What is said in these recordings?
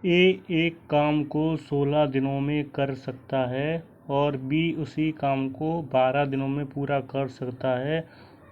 ए एक काम को 16 दिनों में कर सकता है और बी उसी काम को 12 दिनों में पूरा कर सकता है।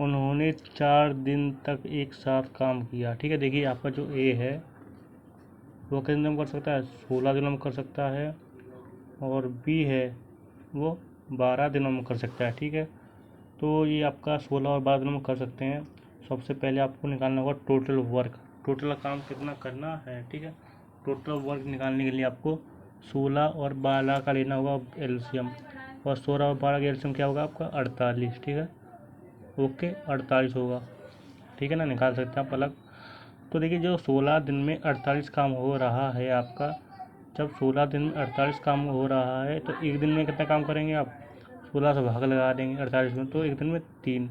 उन्होंने 4 दिन तक एक साथ काम किया। ठीक है, देखिए आपका जो ए है वो कितने दिनों में कर सकता है, 16 दिनों में कर सकता है, और बी है वो 12 दिनों में कर सकता है। ठीक है, तो ये आपका 16 और 12 दिनों में कर सकते हैं। सबसे पहले आपको निकालना होगा टोटल वर्क, टोटल काम कितना करना है। ठीक है, टोटल वर्क निकालने के लिए आपको 16 और 12 का लेना होगा एलसीएम, और 16 और 12 का एलसीएम क्या होगा आपका 48। ठीक है, ओके 48 होगा। ठीक है ना, निकाल सकते हैं आप अलग। तो देखिए जो 16 दिन में 48 काम हो रहा है आपका, जब 16 दिन में 48 काम हो रहा है तो एक दिन में कितना काम करेंगे आप, 16 से भाग लगा देंगे 48 में, तो एक दिन में 3।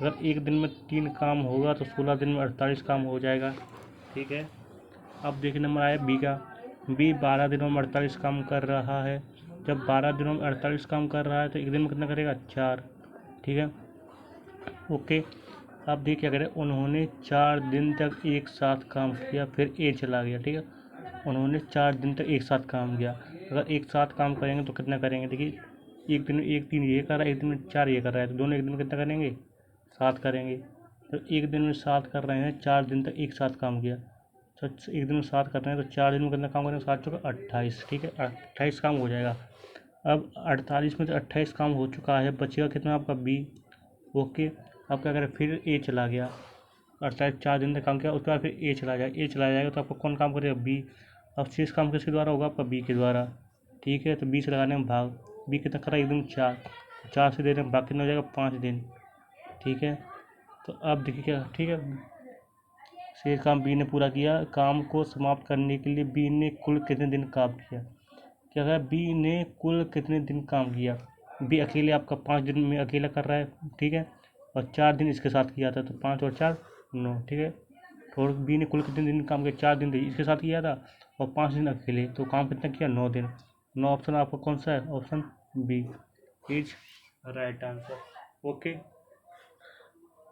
अगर एक दिन में 3 काम होगा तो 16 दिन में 48 काम हो जाएगा। ठीक है, अब देखिए नंबर आया बी का। बी 12 दिनों में 48 काम कर रहा है। जब 12 दिनों में 48 काम कर रहा है तो एक दिन में कितना करेगा 4। ठीक है, ओके। आप देखिए क्या करें, उन्होंने 4 दिन तक एक साथ काम किया, फिर ए चला गया। ठीक है, उन्होंने 4 दिन तक एक साथ काम किया। अगर एक साथ काम करेंगे तो कितना करेंगे, देखिए एक दिन में एक दिन ये कर रहा है, एक दिन में 4 ये कर रहा है, तो दोनों एक दिन में कितना करेंगे 7 करेंगे। तो एक दिन में 7 कर रहे हैं, 4 दिन तक एक साथ काम किया, तो एक दिन में 7 कर रहे हैं तो 4 दिन में कितना काम करेंगे, 7 चौका 28। ठीक है, 28 काम हो जाएगा। अब 48 में से 28 काम हो चुका है, बचेगा कितना आपका बी। ओके, अब क्या करें, फिर ए चला गया, 48 4 दिन तक काम किया, उसके बाद फिर ए चला जाएगा। ए चला जाएगा तो आपको कौन काम करेगा, बी। अब शेष काम किसके द्वारा होगा, आपका बी के द्वारा। ठीक है, तो 20 लगाने में भाग, बी कितना करा एक दिन 4, 4 से देने में भाग कितना हो जाएगा 5 दिन। ठीक है, तो अब देखिए क्या, ठीक है, शेष काम बी ने पूरा किया। काम को समाप्त करने के लिए बी ने कुल कितने दिन काम किया, क्या कहा, बी ने कुल कितने दिन काम किया। बी अकेले आपका 5 दिन में अकेला कर रहा है। ठीक है, और 4 दिन इसके साथ किया था, तो 5 और 4 9। ठीक है, और बी ने कुल कितने दिन काम किया, 4 दिन इसके साथ किया था और 5 दिन अकेले, तो काम कितना किया 9 दिन। 9 ऑप्शन आपका कौन सा है, option B is right answer. Okay,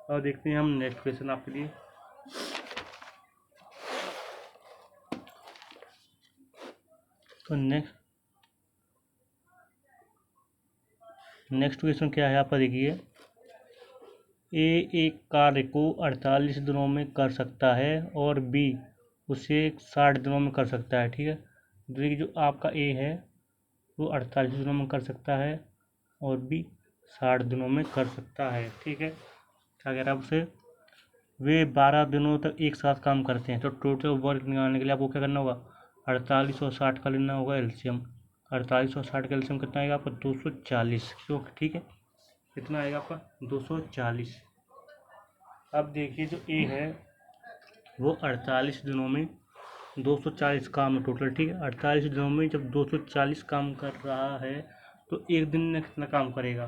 और देखते हैं हम नेक्स्ट क्वेश्चन आपके लिए। तो नेक्स्ट क्वेश्चन क्या है आपका, देखिए ए एक कार्य को 48 दिनों में कर सकता है और बी उसे 60 दिनों में कर सकता है। ठीक है, देखिए जो आपका ए है वो 48 दिनों में कर सकता है और बी 60 दिनों में कर सकता है। ठीक है, क्या कह रहा है आपसे, वे 12 दिनों तक एक साथ काम करते हैं, तो टोटल वर्क निकालने के लिए आपको क्या करना होगा, 48 और 60 का लेना होगा एलसीएम। 48 और 60 का एलसीएम कितना आएगा आपका 240। ठीक है, कितना आएगा आपका 240। अब देखिए जो ए है वो 48 दिनों में 240 काम है टोटल। ठीक है, 48 दिनों में जब 240 काम कर रहा है तो एक दिन में कितना काम करेगा,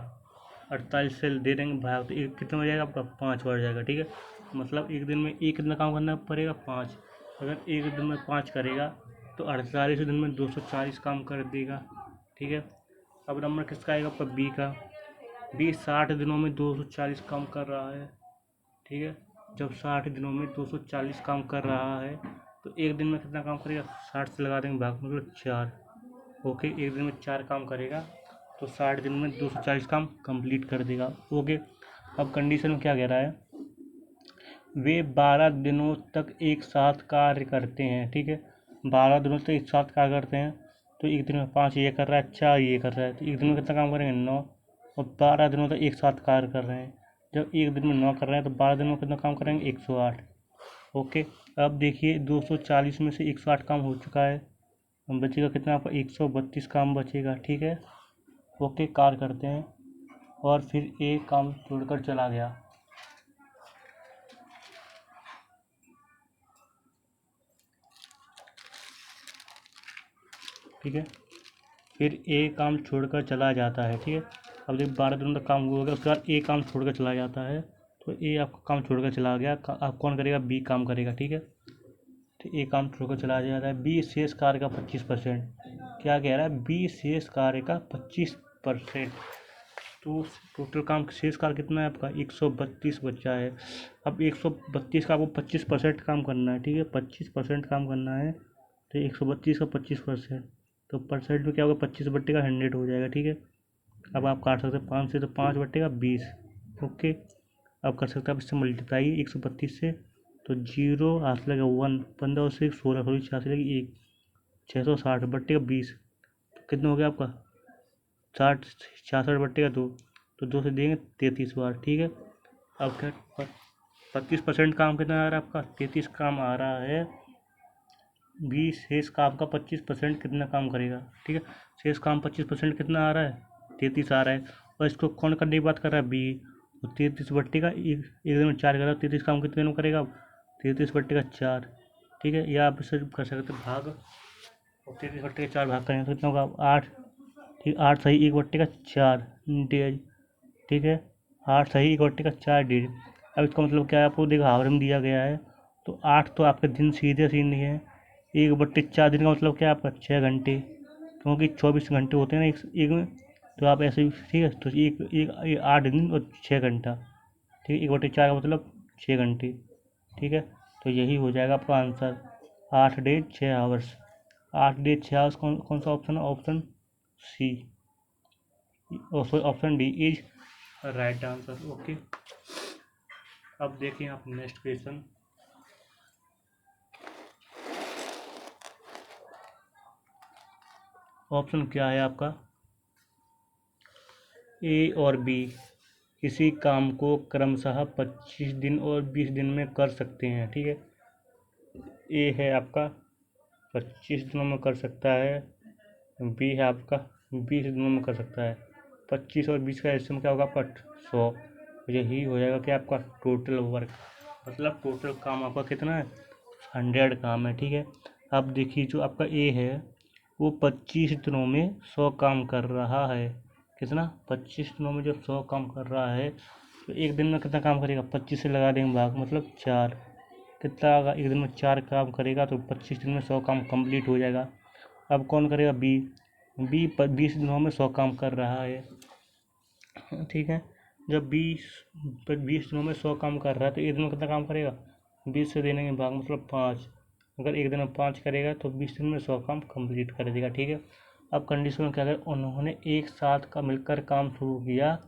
48 से दे देंगे भाग, तो एक कितना हो जाएगा आपका 5 बढ़ जाएगा। ठीक है, मतलब एक दिन में एक कितना काम करना पड़ेगा 5। अगर एक दिन में 5 करेगा तो 48 दिन में 240 काम कर देगा। ठीक है, अब नंबर किसका आएगा आपका बी का। बी 60 दिनों में 240 काम कर रहा है। ठीक है, जब 60 दिनों में 240 काम कर रहा है तो एक दिन में कितना काम करेगा, 60 से लगा देंगे भाग, मतलब 4। ओके, एक दिन में 4 काम करेगा तो 60 दिन में 240 काम कंप्लीट कर देगा। ओके, अब कंडीशन में क्या कह रहा है, वे 12 दिनों तक एक साथ कार्य करते हैं। ठीक है, 12 दिनों तक एक साथ कार्य करते हैं, तो एक दिन में 5 ये कर रहा है, 4 ये कर रहा है, तो एक दिन में कितना काम करेंगे 9, और 12 दिनों तक एक साथ कार्य कर रहे हैं। जब एक दिन में 9 कर रहे हैं तो 12 दिनों में कितना काम करेंगे 108। ओके, अब देखिए 240 में से 108 काम हो चुका है, बचेगा कितना आपका 132 काम बचेगा। ठीक है, ओके, कार्य करते हैं और फिर एक काम छोड़कर चला गया। ठीक है, फिर ए काम छोड़कर चला जाता है। ठीक है, अब जब 12 दिनों तक काम हो गया उसके बाद ए काम छोड़कर चला जाता है, तो ए आपका काम छोड़कर चला गया, आप कौन करेगा, बी काम करेगा। ठीक है, तो ए काम छोड़कर चला जाता है। बी शेष कार्य का 25%, क्या कह रहा है, बी शेष कार्य का 25%। तो टोटल काम शेष कार्य कितना है आपका 132 बचा है। अब 132 का आपको 25% काम करना है। ठीक है, 25% काम करना है, तो 132 का 25%, तो परसेंट में क्या होगा, 25/100 हो जाएगा। ठीक है, अब आप काट सकते हैं 5 से, तो 5/20। ओके, अब कर सकते हैं आप इससे मल्टीप्लाई 132 से, तो 0 हाथ लगा 1, 15 और 6 16, थोड़ी 86 लगी 1, 660/20, तो कितना हो गया आपका 60, 66/2, तो 2 से देंगे 33 बार। ठीक है, अब क्या 25% काम कितना आ रहा है आपका, 33 काम आ रहा है। 20 शेष काम का 25% कितना काम करेगा। ठीक है, शेष काम 25% कितना आ रहा है, 33 आ रहा है, और इसको कौन करने की बात कर रहा है, बी। तो 33 का एक दिन में 4 करेगा, 33 काम कितने दिन में करेगा, 33/4। ठीक है, या आप इसे कर सकते हैं भाग, और 33/4 भाग करेंगे तो कितना होगा 8। ठीक, 8 सही 1/4 डेज। ठीक है, 8 सही 1/4 डेज। अब इसका मतलब क्या है, आपको देखो हावर में दिया गया है, तो 8 तो आपके दिन सीधे सीधे है, 1/4 दिन का मतलब क्या है आपका 6 घंटे, क्योंकि 24 घंटे होते हैं ना एक में, तो आप ऐसे ही। ठीक है, तो एक 8 दिन और 6 घंटा। ठीक है, 1/4 का मतलब 6 घंटे। ठीक है, तो यही हो जाएगा आपका answer, 8 days 6 hours. 8 days 6 hours कौन कौन सा ऑप्शन है, option C, sorry option D is right answer. Okay, अब देखिए आप नेक्स्ट क्वेश्चन। ऑप्शन क्या है आपका, ए और बी किसी काम को क्रमशः 25 दिन और 20 दिन में कर सकते हैं। ठीक है, ए है आपका 25 दिनों में कर सकता है, बी है आपका 20 दिनों में कर सकता है। 25 और 20 का एल्सियम क्या होगा आपका 100, यही हो जाएगा कि आपका टोटल वर्क, मतलब टोटल काम आपका कितना है, 100 काम है। ठीक है, अब देखिए जो आपका ए है वो 25 दिनों में 100 काम कर रहा है। कितना, 25 दिनों में जब 100 काम कर रहा है, तो एक दिन में कितना काम करेगा, 25 से लगा देंगे भाग, मतलब 4, कितना आएगा, एक दिन में 4 काम करेगा, तो 25 दिन में 100 काम कंप्लीट हो जाएगा। अब कौन करेगा, बी। बी 20 दिनों में 100 काम कर रहा है। ठीक है, जब 20 दिनों में 100 काम कर रहा है, तो एक दिन में कितना काम करेगा, 20 से देने के भाग, मतलब 5। अगर एक दिन में 5 करेगा तो 20 दिन में 100 काम कंप्लीट कर देगा। ठीक है, अब कंडीशन में क्या करें, उन्होंने एक साथ का मिलकर काम शुरू किया,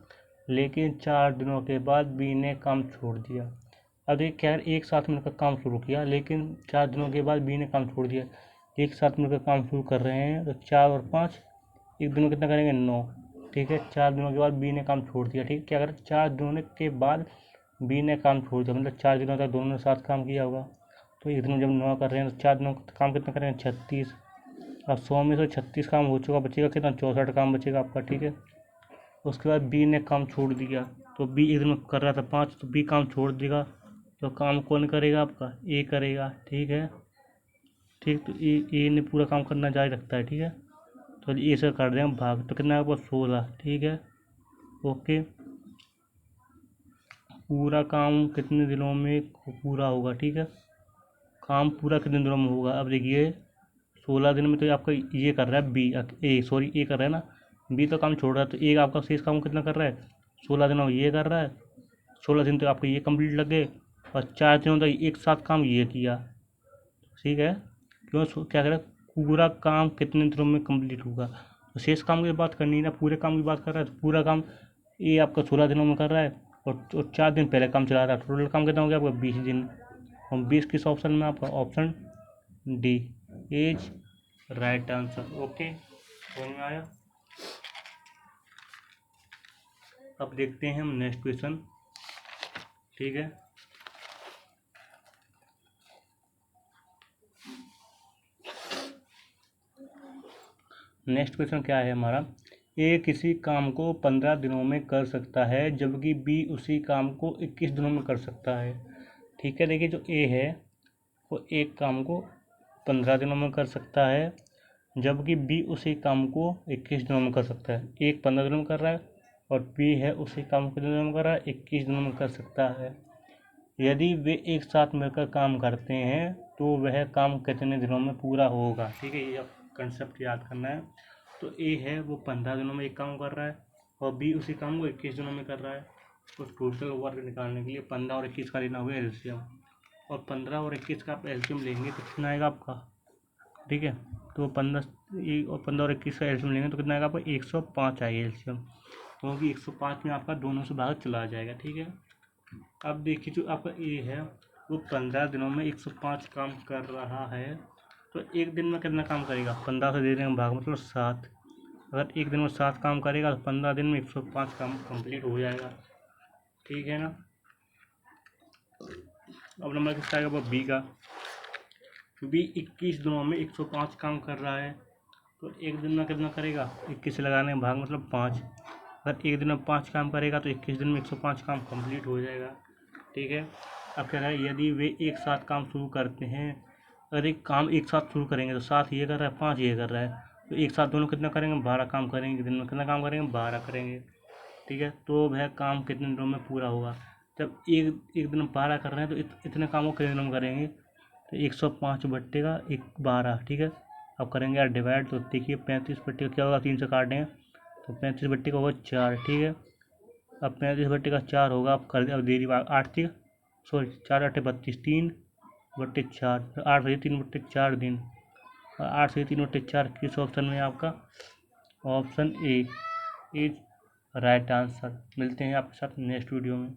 लेकिन 4 दिनों के बाद बी ने काम छोड़ दिया। अब देखिए क्या है, एक साथ मिलकर काम शुरू किया, लेकिन 4 दिनों के बाद बी ने काम छोड़ दिया। एक साथ मिलकर काम शुरू कर रहे हैं, तो 4 और 5, एक दिन में कितना करेंगे 9। ठीक है, 4 दिनों के बाद बी ने काम छोड़ दिया। ठीक है, क्या करें, 4 दिनों के बाद बी ने काम छोड़ दिया, मतलब 4 दिनों तक दोनों ने साथ काम किया होगा, तो एक दिन में जब 9 कर रहे हैं तो 4 दिनों का काम कितना करेंगे 36। अब 100 में से 36 काम हो चुका, बचेगा कितना, 64 काम बचेगा आपका। ठीक है, उसके बाद बी ने काम छोड़ दिया, तो बी एक दिन में कर रहा था 5, तो बी काम छोड़ देगा, तो काम कौन करेगा आपका, ए करेगा। ठीक है, ठीक, तो ए ने पूरा काम करना जारी रखता है। ठीक है, तो ए से कर दें हम भाग, तो कितना है आपका 16। ठीक है, ओके, पूरा काम कितने दिनों में पूरा होगा। ठीक है, काम पूरा कितने दिनों में होगा, अब देखिए 16 दिन में तो आपका ये कर रहा है बी, ए सॉरी ए कर रहा है ना, बी तो काम छोड़ रहा है, तो ए आपका शेष काम कितना कर रहा है, 16 दिनों में ये कर रहा है, 16 दिन तो आपके ये कंप्लीट लग गए, और 4 दिनों तक एक साथ काम ये किया। ठीक है, क्यों क्या करें, पूरा काम कितने दिनों में कंप्लीट होगा, तो शेष काम की बात करनी है ना, पूरे काम की बात कर रहा है, तो पूरा काम ये आपका 16 दिनों में कर रहा है, और 4 दिन पहले काम चला रहा है, टोटल काम कितना हो गया आपका 20 दिन। और 20 किस ऑप्शन में आपका, option D is right answer. Okay, समझ में आया। अब देखते हैं हम नेक्स्ट क्वेश्चन। ठीक है, नेक्स्ट क्वेश्चन क्या है हमारा, ए किसी काम को 15 दिनों में कर सकता है, जबकि बी उसी काम को 21 दिनों में कर सकता है। ठीक है, देखिए जो ए है वो एक काम को 15 दिनों में कर सकता है, जबकि बी उसी काम को 21 दिनों में कर सकता है। एक 15 दिनों में कर रहा है, और बी है उसी काम को कितने दिनों में कर रहा है, 21 दिनों में कर सकता है। यदि वे एक साथ मिलकर काम करते हैं, तो वह काम कितने दिनों में पूरा होगा। ठीक है, ये कंसेप्ट याद करना है। तो ए है वो 15 दिनों में एक काम कर रहा है, और बी उसी काम को 21 दिनों में कर रहा है। तो टोटल वर्क निकालने के लिए 15 और 21 का लेना होगा एलसीएम, और 15 और 21 का आप एलसीएम लेंगे तो कितना आएगा आपका ठीक है। तो 15 और 15 और 21 का एल्शियम लेंगे तो कितना आएगा आपको 105 आएगा एल्शियम, क्योंकि 105 में आपका दोनों से भाग चला जाएगा। ठीक है। अब देखिए जो आपका ए है वो 15 दिनों में 105 काम कर रहा है, तो एक दिन में कितना काम करेगा, 15 से दे देंगे भाग मतलब 7। अगर एक दिन में 7 काम करेगा तो 15 दिन में 105 काम कंप्लीट हो जाएगा। ठीक है ना। अब नंबर किसका आएगा वो बी का। बी 21 दिनों में 105 काम कर रहा है, तो एक दिन में कितना करेगा, 21 से लगाने भाग मतलब 5। अगर एक दिन में 5 काम करेगा तो 21 दिन में 105 काम कंप्लीट हो जाएगा। ठीक है। अब कह रहा है यदि वे एक साथ काम शुरू करते हैं, अगर एक काम एक साथ शुरू करेंगे तो 7 ये कर रहा है 5 ये कर रहा है, तो एक साथ दोनों कितना करेंगे 12 काम करेंगे, दिन में कितना काम करेंगे 12 करेंगे। ठीक है। तो वह काम कितने दिनों में पूरा होगा, जब एक एक दिन में 12 कर रहे हैं तो इतने कामों कितने दिनों में करेंगे, तो 105 बट्टे का 12। ठीक है। अब करेंगे यार डिवाइड, तो देखिए 35 बट्टे का क्या होगा, 3 से काटेंगे तो 35 बट्टे का होगा 4। ठीक है। अब 35 बट्टे का 4 होगा, अब कर अब देरी 8 थी, सॉरी 4 8 32, 3 बट्टे 4, 8 बजे 3 बट्टे 4 दिन, और 8 से 3 बट्टे 4 किस ऑप्शन में आपका, option A is right answer. मिलते हैं आपके साथ नेक्स्ट वीडियो में।